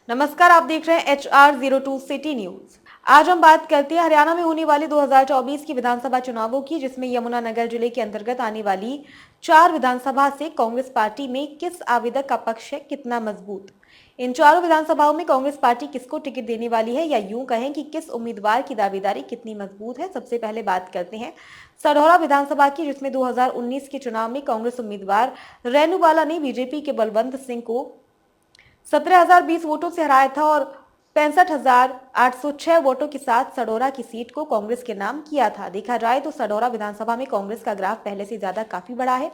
नमस्कार, आप देख रहे हैं HR02 सिटी न्यूज। आज हम बात करते हैं हरियाणा में होने वाली 2024 की विधानसभा चुनावों की, जिसमें यमुनानगर जिले के अंतर्गत आने वाली 4 विधानसभा से कांग्रेस पार्टी में किस आवेदक का पक्ष है कितना मजबूत। इन चारों विधानसभाओं में कांग्रेस पार्टी किसको टिकट देने वाली है, या यूं कहें कि किस उम्मीदवार की दावेदारी कितनी मजबूत है। सबसे पहले बात करते हैं सढौरा विधानसभा की, जिसमें 2019 के चुनाव में कांग्रेस उम्मीदवार रेणु बाला ने बीजेपी के बलवंत सिंह को 17,020 वोटों से हराया था और 65,806 वोटों के साथ सढौरा की सीट को कांग्रेस के नाम किया था। देखा जाए तो सढौरा विधानसभा में कांग्रेस का ग्राफ पहले से ज्यादा काफी बड़ा है,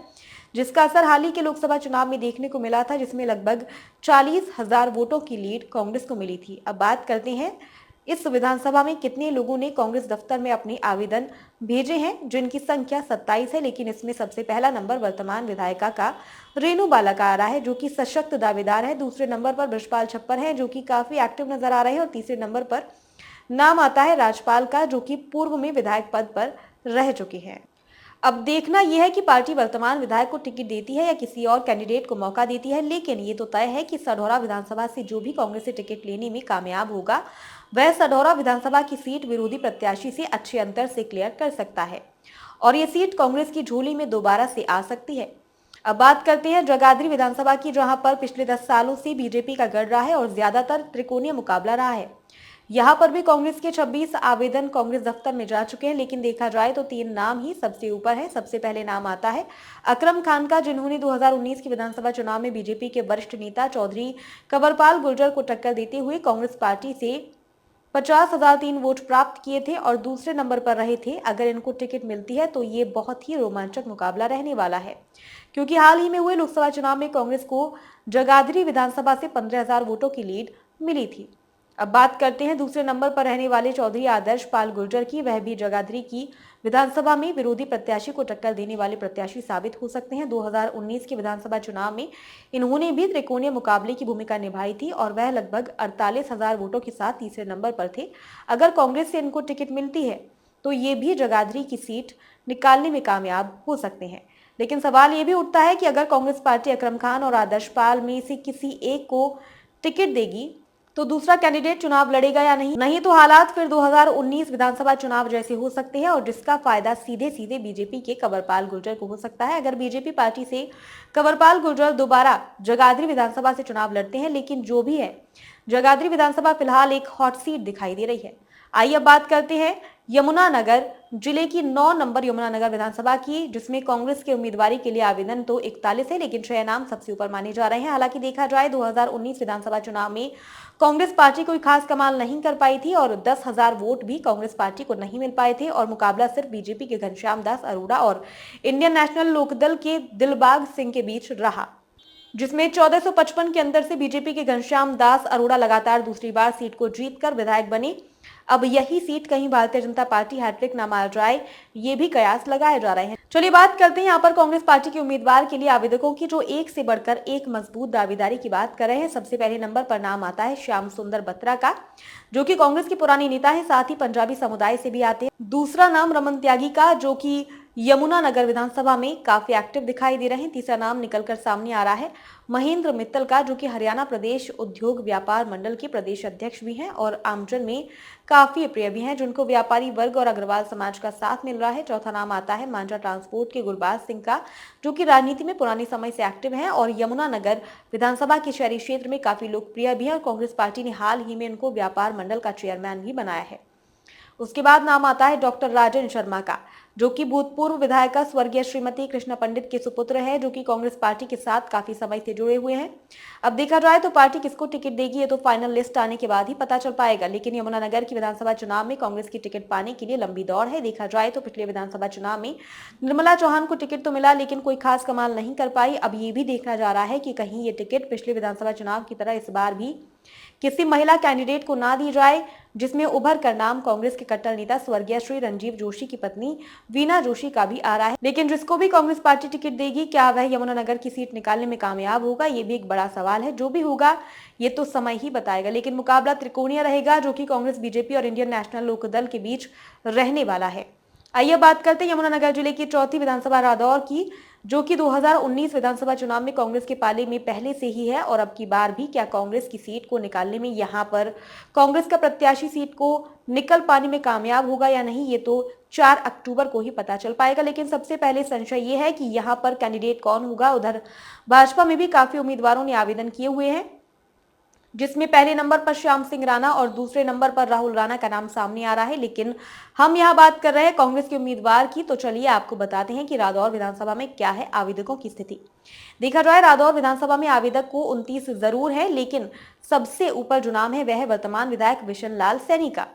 जिसका असर हाल ही के लोकसभा चुनाव में देखने को मिला था, जिसमें लगभग 40,000 वोटों की लीड कांग्रेस को मिली थी। अब बात करते हैं इस विधानसभा में कितने लोगों ने कांग्रेस दफ्तर में अपने आवेदन भेजे हैं, जिनकी संख्या 27 है। लेकिन इसमें सबसे पहला नंबर वर्तमान विधायिका का रेणु बाला का आ रहा है, जो कि सशक्त दावेदार है। दूसरे नंबर पर बृषपाल छप्पर है, जो कि काफी एक्टिव नजर आ रहे हैं। और तीसरे नंबर पर नाम आता है राजपाल का, जो कि पूर्व में विधायक पद पर रह चुके हैं। अब देखना यह है कि पार्टी वर्तमान विधायक को टिकट देती है या किसी और कैंडिडेट को मौका देती है। लेकिन ये तो तय है कि सढौरा विधानसभा से जो भी कांग्रेस से टिकट लेने में कामयाब होगा, वह सढौरा विधानसभा की सीट विरोधी प्रत्याशी से अच्छे अंतर से क्लियर कर सकता है और ये सीट कांग्रेस की झोली में दोबारा से आ सकती है। अब बात करते हैं जगाधरी विधानसभा की, जहां पर पिछले 10 सालों से बीजेपी का गढ़ रहा है और ज्यादातर त्रिकोणीय मुकाबला रहा है। यहां पर भी कांग्रेस के 26 आवेदन कांग्रेस दफ्तर में जा चुके हैं, लेकिन देखा जाए तो 3 नाम ही सबसे ऊपर है। सबसे पहले नाम आता है अकरम खान का, जिन्होंने 2019 के विधानसभा चुनाव में बीजेपी के वरिष्ठ नेता चौधरी कंवरपाल गुर्जर को टक्कर देते हुए कांग्रेस पार्टी से 50,003 वोट प्राप्त किए थे और दूसरे नंबर पर रहे थे। अगर इनको टिकट मिलती है तो ये बहुत ही रोमांचक मुकाबला रहने वाला है, क्योंकि हाल ही में हुए लोकसभा चुनाव में कांग्रेस को जगाधरी विधानसभा से 15,000 वोटों की लीड मिली थी। अब बात करते हैं दूसरे नंबर पर रहने वाले चौधरी आदर्श पाल गुर्जर की। वह भी जगाधरी की विधानसभा में विरोधी प्रत्याशी को टक्कर देने वाले प्रत्याशी साबित हो सकते हैं। 2019 के विधानसभा चुनाव में इन्होंने भी त्रिकोणीय मुकाबले की भूमिका निभाई थी और वह लगभग 48,000 वोटों के साथ तीसरे नंबर पर थे। अगर कांग्रेस से इनको टिकट मिलती है तो ये भी जगाधरी की सीट निकालने में कामयाब हो सकते हैं। लेकिन सवाल ये भी उठता है कि अगर कांग्रेस पार्टी अकरम खान और आदर्श पाल में से किसी एक को टिकट देगी तो दूसरा कैंडिडेट चुनाव लड़ेगा या नहीं तो हालात फिर 2019 विधानसभा चुनाव जैसे हो सकते हैं, और जिसका फायदा सीधे सीधे बीजेपी के कंवरपाल गुर्जर को हो सकता है। अगर बीजेपी पार्टी से कंवरपाल गुर्जर दोबारा जगाधरी विधानसभा से चुनाव लड़ते हैं, लेकिन जो भी है जगाधरी विधानसभा फिलहाल एक हॉट सीट दिखाई दे रही है। आइए अब बात करते हैं यमुनानगर जिले की 9 नंबर यमुनानगर विधानसभा की, जिसमें कांग्रेस के उम्मीदवारी के लिए आवेदन तो 41 है, लेकिन 6 नाम सबसे ऊपर माने जा रहे हैं। हालांकि देखा जाए 2019 विधानसभा चुनाव में कांग्रेस पार्टी कोई खास कमाल नहीं कर पाई थी और 10,000 वोट भी कांग्रेस पार्टी को नहीं मिल पाए थे और मुकाबला सिर्फ बीजेपी के घनश्याम दास अरोड़ा और इंडियन नेशनल लोकदल के दिलबाग सिंह के बीच रहा, जिसमें 1455 के अंदर से बीजेपी के घनश्याम दास अरोड़ा लगातार दूसरी बार सीट को जीतकर विधायक बने। अब यही सीट कहीं भारतीय जनता पार्टी हैट्रिक न मार जाए, ये भी कयास लगाए जा रहे हैं। चलिए बात करते हैं यहाँ पर कांग्रेस पार्टी के उम्मीदवार के लिए आवेदकों की, जो एक से बढ़कर एक मजबूत दावेदारी की बात कर रहे हैं। सबसे पहले नंबर पर नाम आता है श्याम सुंदर बत्रा का, जो कि कांग्रेस के पुराने नेता है, साथ ही पंजाबी समुदाय से भी आते हैं। दूसरा नाम रमन त्यागी का, जो कि यमुनानगर विधानसभा में काफी एक्टिव दिखाई दे रहे हैं। तीसरा नाम निकलकर सामने आ रहा है महेंद्र मित्तल का, जो कि हरियाणा प्रदेश उद्योग व्यापार मंडल के प्रदेश अध्यक्ष भी हैं और आमजन में काफी प्रिय भी हैं, जिनको व्यापारी वर्ग और अग्रवाल समाज का साथ मिल रहा है। चौथा नाम आता है मांझा ट्रांसपोर्ट के गुरबाज सिंह का, जो कि राजनीति में पुराने समय से एक्टिव हैं और यमुनानगर विधानसभा के शहरी क्षेत्र में काफी लोकप्रिय भी है और कांग्रेस पार्टी ने हाल ही में इनको व्यापार मंडल का चेयरमैन भी बनाया है। उसके बाद नाम आता है डॉक्टर राजन शर्मा का, जो कि भूतपूर्व विधायिका स्वर्गीय श्रीमती कृष्णा पंडित के सुपुत्र है, जो कि कांग्रेस पार्टी के साथ काफी समय से जुड़े हुए हैं। अब देखा जाए तो पार्टी किसको टिकट देगी ये तो फाइनल लिस्ट आने के बाद ही पता चल पाएगा, लेकिन यमुनानगर की विधानसभा चुनाव में कांग्रेस की टिकट पाने के लिए लंबी दौड़ है। देखा जाए तो पिछले विधानसभा चुनाव में निर्मला चौहान को टिकट तो मिला, लेकिन कोई खास कमाल नहीं कर पाई। अब ये भी देखना जा रहा है कि कहीं ये टिकट पिछले विधानसभा चुनाव की तरह इस बार भी किसी महिला कैंडिडेट को ना दी जाए, जिसमें उभर कर नाम कांग्रेस के कट्टर नेता स्वर्गीय श्री रंजीव जोशी की पत्नी वीना जोशी का भी आ रहा है। लेकिन जिसको भी कांग्रेस पार्टी टिकट देगी, क्या वह यमुनानगर की सीट निकालने में कामयाब होगा, ये भी एक बड़ा सवाल है। जो भी होगा ये तो समय ही बताएगा, लेकिन मुकाबला त्रिकोणीय रहेगा, जो कि कांग्रेस, बीजेपी और इंडियन नेशनल लोकदल के बीच रहने वाला है। आइए बात करते हैं यमुनानगर जिले की चौथी विधानसभा रादौर की, जो कि 2019 विधानसभा चुनाव में कांग्रेस के पाले में पहले से ही है। और अब की बार भी क्या कांग्रेस की सीट को निकालने में यहां पर कांग्रेस का प्रत्याशी सीट को निकल पाने में कामयाब होगा या नहीं, ये तो 4 अक्टूबर को ही पता चल पाएगा। लेकिन सबसे पहले संशय ये है कि यहां पर कैंडिडेट कौन होगा। उधर भाजपा में भी काफी उम्मीदवारों ने आवेदन किए हुए हैं, जिसमें पहले नंबर पर श्याम सिंह राणा और दूसरे नंबर पर राहुल राणा का नाम सामने आ रहा है। लेकिन हम यहां बात कर रहे हैं कांग्रेस के उम्मीदवार की, तो चलिए आपको बताते हैं कि रादौर विधानसभा में क्या है आवेदकों की स्थिति। देखा जाए रादौर विधानसभा में आवेदक को 29 जरूर है, लेकिन सबसे ऊपर जो नाम है वह है वर्तमान विधायक बिशन लाल सैनी का।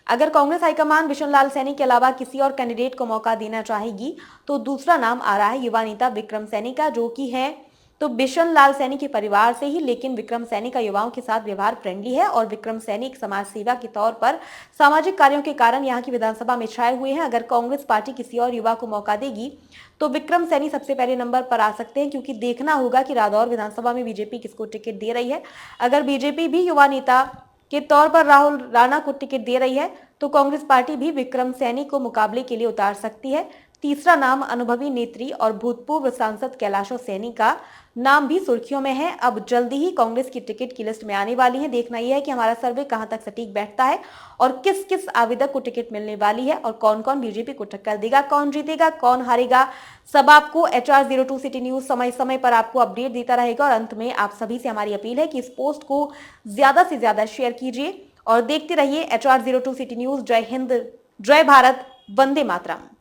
अगर कांग्रेस हाईकमान बिशन लाल सैनी के अलावा किसी और कैंडिडेट को मौका देना चाहेगी तो दूसरा नाम आ रहा है युवा नेता विक्रम सैनी का, जो कि है तो बिशन लाल सैनी के परिवार से ही। लेकिन विक्रम सैनी का युवाओं के साथ व्यवहार फ्रेंडली है और विक्रम सैनी एक समाज सेवा के तौर पर सामाजिक कार्यों के कारण यहाँ की विधानसभा में छाए हुए हैं। अगर कांग्रेस पार्टी किसी और युवा को मौका देगी तो विक्रम सैनी सबसे पहले नंबर पर आ सकते हैं, क्योंकि देखना होगा कि रादौर विधानसभा में बीजेपी किसको टिकट दे रही है। अगर बीजेपी भी युवा नेता के तौर पर राहुल राणा को टिकट दे रही है तो कांग्रेस पार्टी भी विक्रम सैनी को मुकाबले के लिए उतार सकती है। तीसरा नाम अनुभवी नेत्री और भूतपूर्व सांसद कैलाश सैनी का नाम भी सुर्खियों में है। अब जल्दी ही कांग्रेस की टिकट की लिस्ट में आने वाली है। देखना यह है कि हमारा सर्वे कहां तक सटीक बैठता है और किस किस आवेदक को टिकट मिलने वाली है और कौन कौन बीजेपी को टक्कर देगा, कौन जीतेगा, कौन हारेगा। सब आपको HR02 सिटी न्यूज समय समय पर आपको अपडेट देता रहेगा। और अंत में आप सभी से हमारी अपील है कि इस पोस्ट को ज्यादा से ज्यादा शेयर कीजिए और देखते रहिए HR02 सिटी न्यूज। जय हिंद, जय भारत, वंदे मातरम।